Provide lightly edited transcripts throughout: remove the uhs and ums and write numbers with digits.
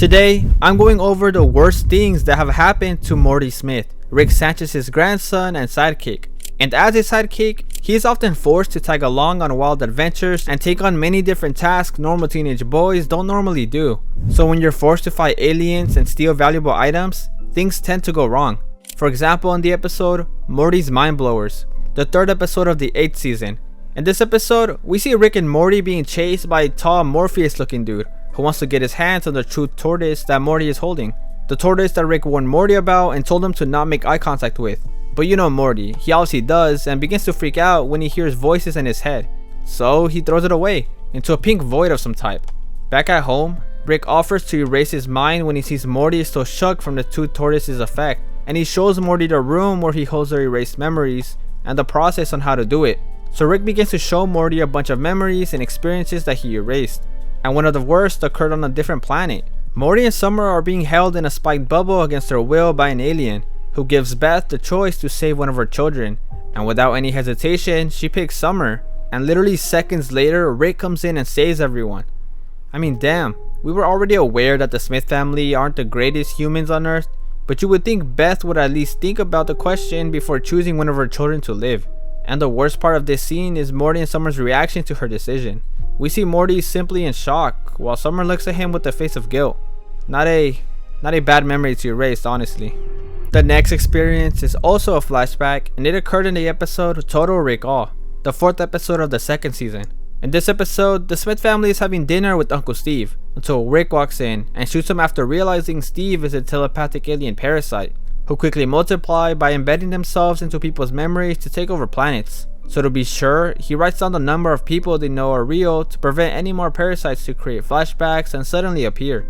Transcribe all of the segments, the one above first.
Today, I'm going over the worst things that have happened to Morty Smith, Rick Sanchez's grandson and sidekick. And as his sidekick, he is often forced to tag along on wild adventures and take on many different tasks normal teenage boys don't normally do. So when you're forced to fight aliens and steal valuable items, things tend to go wrong. For example, in the episode, Morty's Mind Blowers, the third episode of the 8th season. In this episode, we see Rick and Morty being chased by a tall Morpheus looking dude who wants to get his hands on the true tortoise that Morty is holding. The tortoise that Rick warned Morty about and told him to not make eye contact with. But you know Morty, he obviously does and begins to freak out when he hears voices in his head. So he throws it away into a pink void of some type. Back at home, Rick offers to erase his mind when he sees Morty is still shook from the two tortoises' effect, and he shows Morty the room where he holds their erased memories and the process on how to do it. So Rick begins to show Morty a bunch of memories and experiences that he erased, and one of the worst occurred on a different planet. Morty and Summer are being held in a spiked bubble against their will by an alien who gives Beth the choice to save one of her children, and without any hesitation she picks Summer, and literally seconds later Rick comes in and saves everyone. I mean, damn, we were already aware that the Smith family aren't the greatest humans on earth, but you would think Beth would at least think about the question before choosing one of her children to live. And the worst part of this scene is Morty and Summer's reaction to her decision. We see Morty simply in shock, while Summer looks at him with a face of guilt. Not a bad memory to erase, honestly. The next experience is also a flashback, and it occurred in the episode Total Recall, the 4th episode of the 2nd season. In this episode, the Smith family is having dinner with Uncle Steve, until Rick walks in and shoots him after realizing Steve is a telepathic alien parasite, who quickly multiply by embedding themselves into people's memories to take over planets. So to be sure, he writes down the number of people they know are real to prevent any more parasites to create flashbacks and suddenly appear.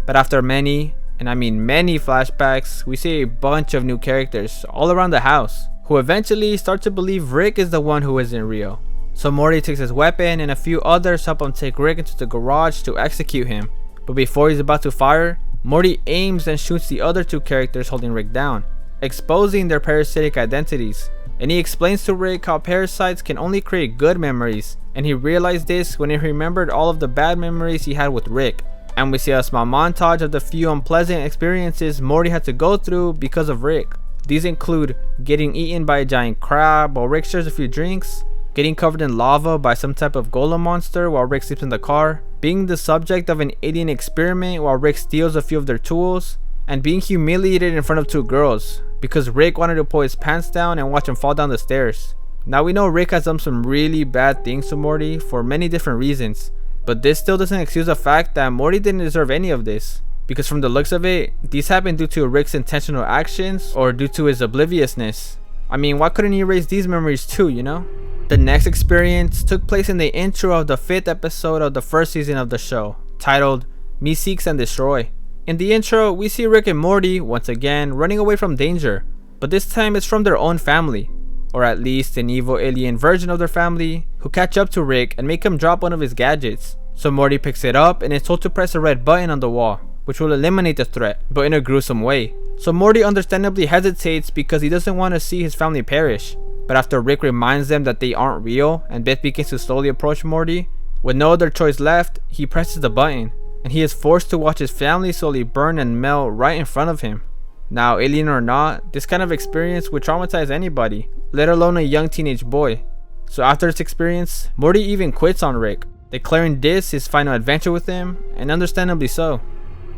But after many, and I mean many flashbacks, we see a bunch of new characters all around the house, who eventually start to believe Rick is the one who isn't real. So Morty takes his weapon and a few others help him take Rick into the garage to execute him. But before he's about to fire, Morty aims and shoots the other two characters holding Rick down, exposing their parasitic identities. And he explains to Rick how parasites can only create good memories, and he realized this when he remembered all of the bad memories he had with Rick. And we see a small montage of the few unpleasant experiences Morty had to go through because of Rick. These include getting eaten by a giant crab while Rick shares a few drinks, getting covered in lava by some type of golem monster while Rick sleeps in the car, being the subject of an alien experiment while Rick steals a few of their tools, and being humiliated in front of two girls because Rick wanted to pull his pants down and watch him fall down the stairs. Now we know Rick has done some really bad things to Morty for many different reasons, but this still doesn't excuse the fact that Morty didn't deserve any of this, because from the looks of it, these happened due to Rick's intentional actions or due to his obliviousness. I mean, why couldn't he erase these memories too, you know? The next experience took place in the intro of the 5th episode of the 1st season of the show, titled Me Seeks and Destroy. In the intro, we see Rick and Morty, once again, running away from danger, but this time it's from their own family, or at least an evil alien version of their family, who catch up to Rick and make him drop one of his gadgets. So Morty picks it up and is told to press a red button on the wall, which will eliminate the threat, but in a gruesome way. So Morty understandably hesitates because he doesn't want to see his family perish. But after Rick reminds them that they aren't real and Beth begins to slowly approach Morty, with no other choice left, he presses the button, and he is forced to watch his family slowly burn and melt right in front of him. Now, alien or not, this kind of experience would traumatize anybody, let alone a young teenage boy. So after this experience, Morty even quits on Rick, declaring this his final adventure with him, and understandably so.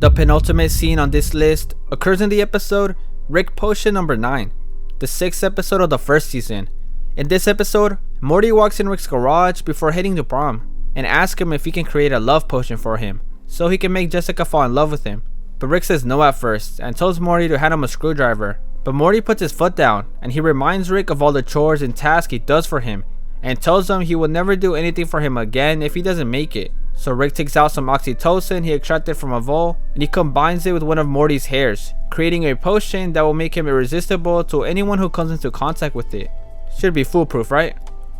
The penultimate scene on this list occurs in the episode Rick Potion number 9. The 6th episode of the 1st season. In this episode, Morty walks in Rick's garage before heading to prom and asks him if he can create a love potion for him so he can make Jessica fall in love with him. But Rick says no at first and tells Morty to hand him a screwdriver. But Morty puts his foot down and he reminds Rick of all the chores and tasks he does for him and tells him he will never do anything for him again if he doesn't make it. So Rick takes out some oxytocin he extracted from a vole and he combines it with one of Morty's hairs, creating a potion that will make him irresistible to anyone who comes into contact with it. Should be foolproof, right?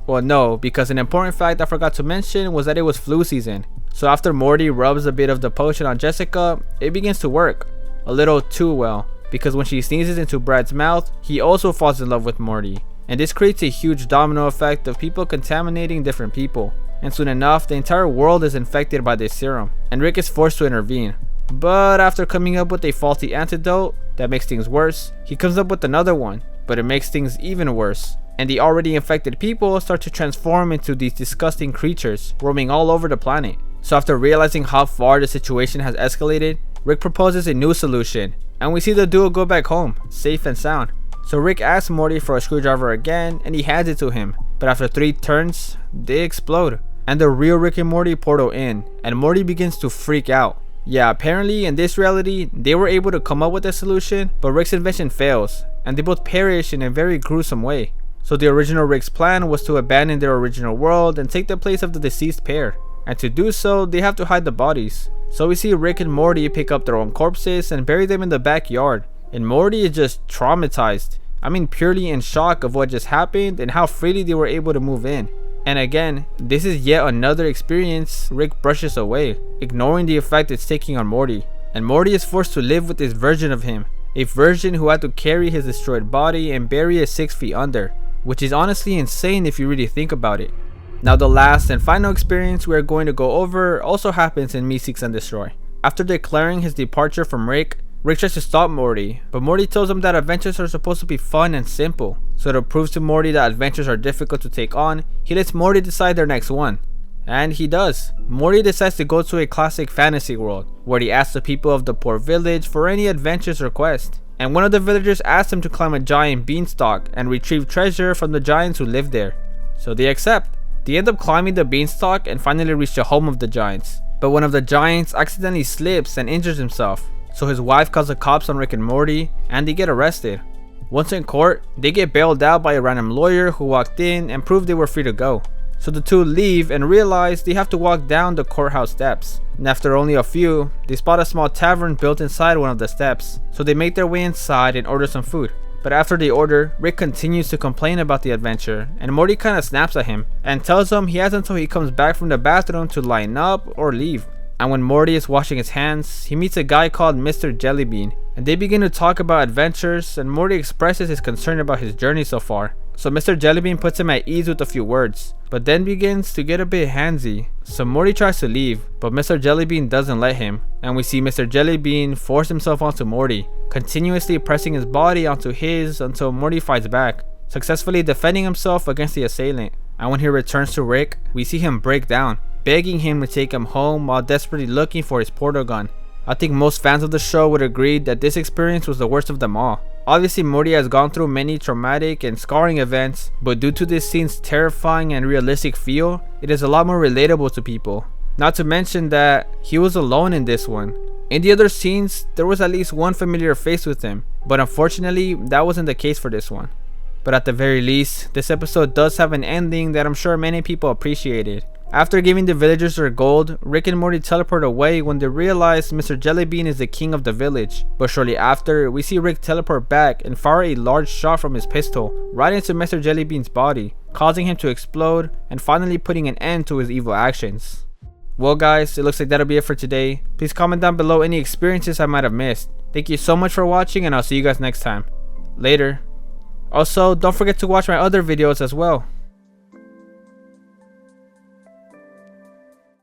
Well, no, because an important fact I forgot to mention was that it was flu season. So after Morty rubs a bit of the potion on Jessica, it begins to work. A little too well, because when she sneezes into Brad's mouth, he also falls in love with Morty. And this creates a huge domino effect of people contaminating different people. And soon enough, the entire world is infected by this serum, and Rick is forced to intervene. But after coming up with a faulty antidote that makes things worse, he comes up with another one, but it makes things even worse. And the already infected people start to transform into these disgusting creatures roaming all over the planet. So after realizing how far the situation has escalated, Rick proposes a new solution, and we see the duo go back home, safe and sound. So Rick asks Morty for a screwdriver again, and he hands it to him, but after 3 turns, they explode, and the real Rick and Morty portal in, and Morty begins to freak out. Yeah, apparently in this reality, they were able to come up with a solution, but Rick's invention fails, and they both perish in a very gruesome way. So the original Rick's plan was to abandon their original world and take the place of the deceased pair, and to do so, they have to hide the bodies. So we see Rick and Morty pick up their own corpses and bury them in the backyard, and Morty is just traumatized. I mean, purely in shock of what just happened and how freely they were able to move in. And again, this is yet another experience Rick brushes away, ignoring the effect it's taking on Morty. And Morty is forced to live with this version of him, a version who had to carry his destroyed body and bury it 6 feet under, which is honestly insane if you really think about it. Now the last and final experience we are going to go over also happens in Meet, Seek and Destroy. After declaring his departure from Rick, Rick tries to stop Morty, but Morty tells him that adventures are supposed to be fun and simple. So to prove to Morty that adventures are difficult to take on, he lets Morty decide their next one. And he does. Morty decides to go to a classic fantasy world, where he asks the people of the poor village for any adventures or quests. And one of the villagers asks him to climb a giant beanstalk and retrieve treasure from the giants who live there. So they accept. They end up climbing the beanstalk and finally reach the home of the giants. But one of the giants accidentally slips and injures himself. So his wife calls the cops on Rick and Morty, and they get arrested. Once in court, they get bailed out by a random lawyer who walked in and proved they were free to go. So the two leave and realize they have to walk down the courthouse steps. And after only a few, they spot a small tavern built inside one of the steps. So they make their way inside and order some food. But after they order, Rick continues to complain about the adventure, and Morty kinda snaps at him and tells him he has until he comes back from the bathroom to line up or leave. And when Morty is washing his hands, he meets a guy called Mr. Jellybean, and they begin to talk about adventures, and Morty expresses his concern about his journey so far. So Mr. Jellybean puts him at ease with a few words, but then begins to get a bit handsy. So Morty tries to leave, but Mr. Jellybean doesn't let him, and we see Mr. Jellybean force himself onto Morty, continuously pressing his body onto his until Morty fights back, successfully defending himself against the assailant. And when he returns to Rick, we see him break down, begging him to take him home while desperately looking for his portal gun. I think most fans of the show would agree that this experience was the worst of them all. Obviously Morty has gone through many traumatic and scarring events, but due to this scene's terrifying and realistic feel, it is a lot more relatable to people. Not to mention that he was alone in this one. In the other scenes, there was at least one familiar face with him, but unfortunately that wasn't the case for this one. But at the very least, this episode does have an ending that I'm sure many people appreciated. After giving the villagers their gold, Rick and Morty teleport away when they realize Mr. Jellybean is the king of the village. But shortly after, we see Rick teleport back and fire a large shot from his pistol right into Mr. Jellybean's body, causing him to explode and finally putting an end to his evil actions. Well guys, it looks like that'll be it for today. Please comment down below any experiences I might have missed. Thank you so much for watching, and I'll see you guys next time. Later. Also, don't forget to watch my other videos as well.